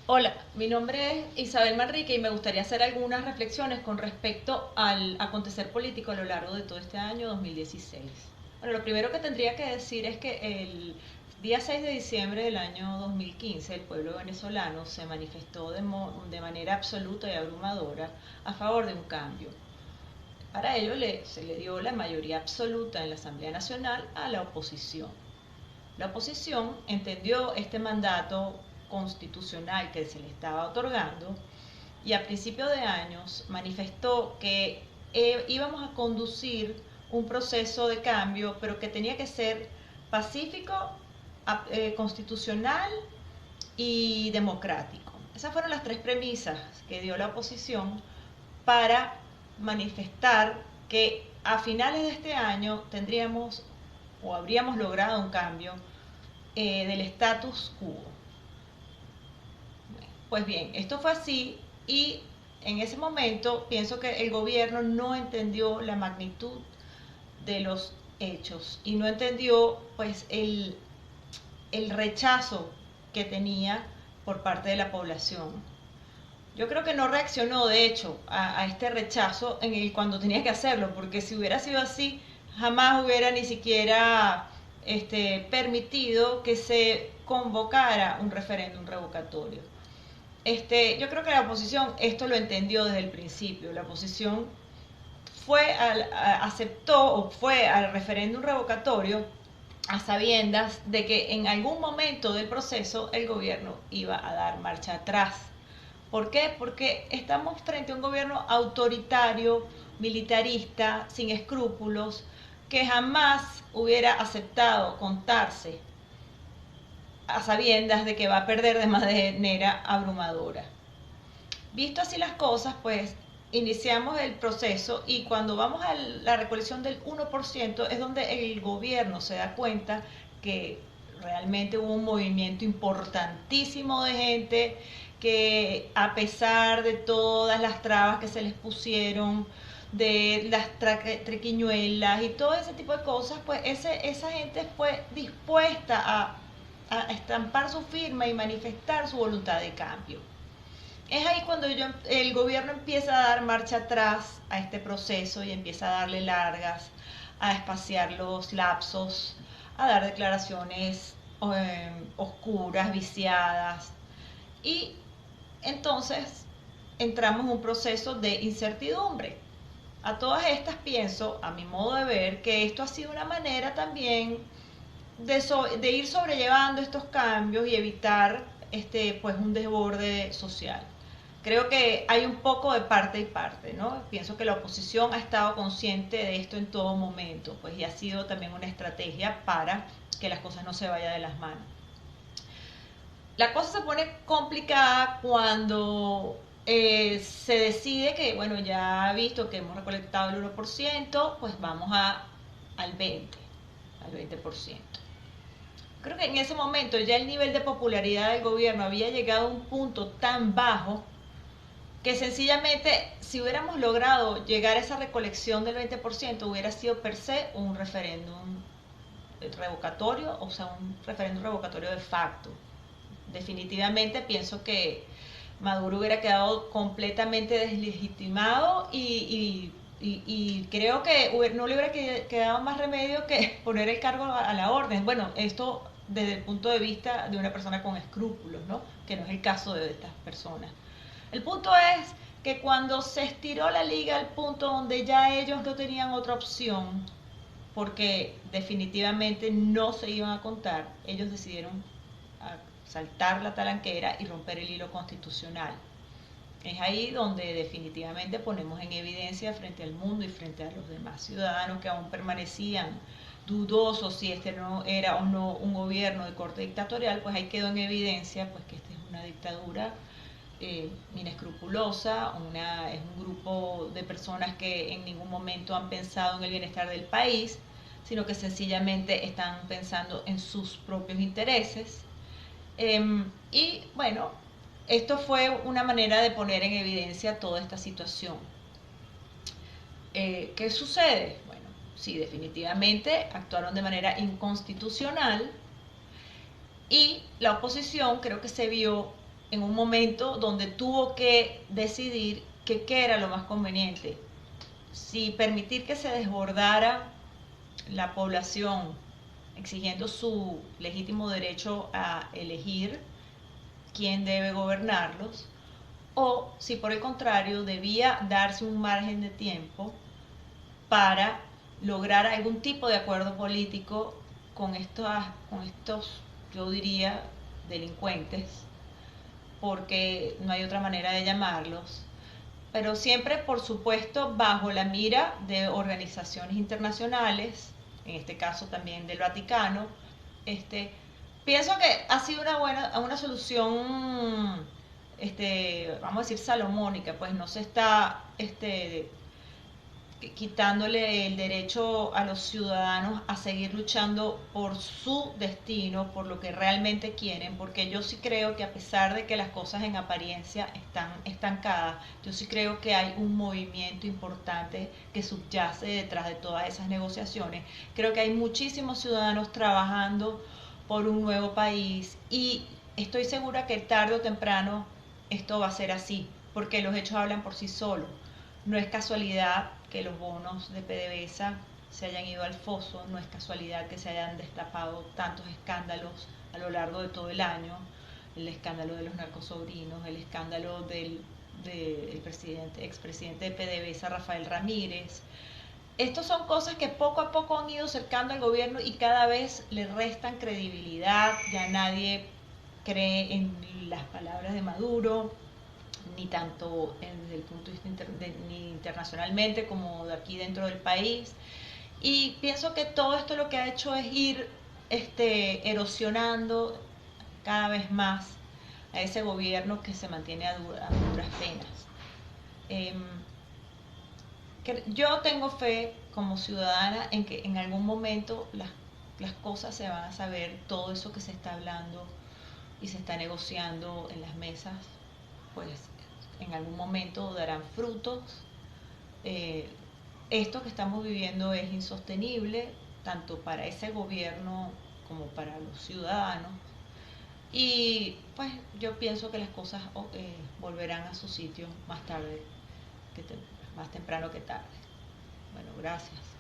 Hola, mi nombre es Isabel Manrique y me gustaría hacer algunas reflexiones con respecto al acontecer político a lo largo de todo este año 2016. Bueno, lo primero que tendría que decir es que el día 6 de diciembre del año 2015 el pueblo venezolano se manifestó de manera absoluta y abrumadora a favor de un cambio. Para ello se le dio la mayoría absoluta en la Asamblea Nacional a la oposición. La oposición entendió este mandato constitucional que se le estaba otorgando y a principios de años manifestó que íbamos a conducir un proceso de cambio, pero que tenía que ser pacífico, constitucional y democrático. Esas fueron las tres premisas que dio la oposición para manifestar que a finales de este año tendríamos o habríamos logrado un cambio del status quo. Pues bien, esto fue así y en ese momento pienso que el gobierno no entendió la magnitud de los hechos y no entendió pues el rechazo que tenía por parte de la población. Yo creo que no reaccionó, de hecho, a este rechazo cuando tenía que hacerlo, porque si hubiera sido así, jamás hubiera ni siquiera permitido que se convocara un referéndum revocatorio. Yo creo que la oposición esto lo entendió desde el principio. La oposición aceptó o fue al referéndum revocatorio a sabiendas de que en algún momento del proceso el gobierno iba a dar marcha atrás. ¿Por qué? Porque estamos frente a un gobierno autoritario, militarista, sin escrúpulos, que jamás hubiera aceptado contarse a sabiendas de que va a perder de manera abrumadora. Visto así las cosas, pues iniciamos el proceso y cuando vamos a la recolección del 1% es donde el gobierno se da cuenta que realmente hubo un movimiento importantísimo de gente que a pesar de todas las trabas que se les pusieron, de las triquiñuelas y todo ese tipo de cosas, pues esa gente fue dispuesta a estampar su firma y manifestar su voluntad de cambio. Es ahí cuando el gobierno empieza a dar marcha atrás a este proceso y empieza a darle largas, a espaciar los lapsos, a dar declaraciones oscuras, viciadas. Y entonces entramos en un proceso de incertidumbre. A todas estas pienso, a mi modo de ver, que esto ha sido una manera también de ir sobrellevando estos cambios y evitar pues un desborde social. Creo que hay un poco de parte y parte, ¿no? Pienso que la oposición ha estado consciente de esto en todo momento, pues y ha sido también una estrategia para que las cosas no se vayan de las manos. La cosa se pone complicada cuando se decide que, bueno, ya visto que hemos recolectado el 1%, pues vamos al 20%, al 20%. Creo que en ese momento ya el nivel de popularidad del gobierno había llegado a un punto tan bajo que sencillamente si hubiéramos logrado llegar a esa recolección del 20% hubiera sido per se un referéndum revocatorio, o sea, un referéndum revocatorio de facto. Definitivamente pienso que Maduro hubiera quedado completamente deslegitimado y creo que no le hubiera quedado más remedio que poner el cargo a la orden. Bueno, esto desde el punto de vista de una persona con escrúpulos, ¿no? Que no es el caso de estas personas. El punto es que cuando se estiró la liga al punto donde ya ellos no tenían otra opción, porque definitivamente no se iban a contar, ellos decidieron saltar la talanquera y romper el hilo constitucional. Es ahí donde definitivamente ponemos en evidencia frente al mundo y frente a los demás ciudadanos que aún permanecían dudosos si este no era o no un gobierno de corte dictatorial, pues ahí quedó en evidencia pues que esta es una dictadura inescrupulosa, es un grupo de personas que en ningún momento han pensado en el bienestar del país, sino que sencillamente están pensando en sus propios intereses. Y bueno, esto fue una manera de poner en evidencia toda esta situación. ¿Qué sucede? Bueno, sí, definitivamente actuaron de manera inconstitucional y la oposición creo que se vio en un momento donde tuvo que decidir qué era lo más conveniente. Si permitir que se desbordara la población exigiendo su legítimo derecho a elegir quién debe gobernarlos, o si por el contrario debía darse un margen de tiempo para lograr algún tipo de acuerdo político con estos, yo diría, delincuentes, porque no hay otra manera de llamarlos, pero siempre, por supuesto, bajo la mira de organizaciones internacionales, en este caso también del Vaticano. Pienso que ha sido una solución, vamos a decir, salomónica, pues no se está quitándole el derecho a los ciudadanos a seguir luchando por su destino, por lo que realmente quieren, porque yo sí creo que a pesar de que las cosas en apariencia están estancadas, yo sí creo que hay un movimiento importante que subyace detrás de todas esas negociaciones. Creo que hay muchísimos ciudadanos trabajando por un nuevo país y estoy segura que tarde o temprano esto va a ser así, porque los hechos hablan por sí solos. No es casualidad que los bonos de PDVSA se hayan ido al foso, no es casualidad que se hayan destapado tantos escándalos a lo largo de todo el año, el escándalo de los narcosobrinos, el escándalo del expresidente de PDVSA, Rafael Ramírez. Estos son cosas que poco a poco han ido cercando al gobierno y cada vez le restan credibilidad, ya nadie cree en las palabras de Maduro, ni tanto desde el punto de vista ni internacionalmente como de aquí dentro del país. Y pienso que todo esto lo que ha hecho es ir erosionando cada vez más a ese gobierno que se mantiene a duras penas. Eh, yo tengo fe como ciudadana en que en algún momento las cosas se van a saber, todo eso que se está hablando y se está negociando en las mesas, pues en algún momento darán frutos. Eh, Esto que estamos viviendo es insostenible, tanto para ese gobierno como para los ciudadanos. Y pues yo pienso que las cosas volverán a su sitio más tarde, más temprano que tarde. Bueno, gracias.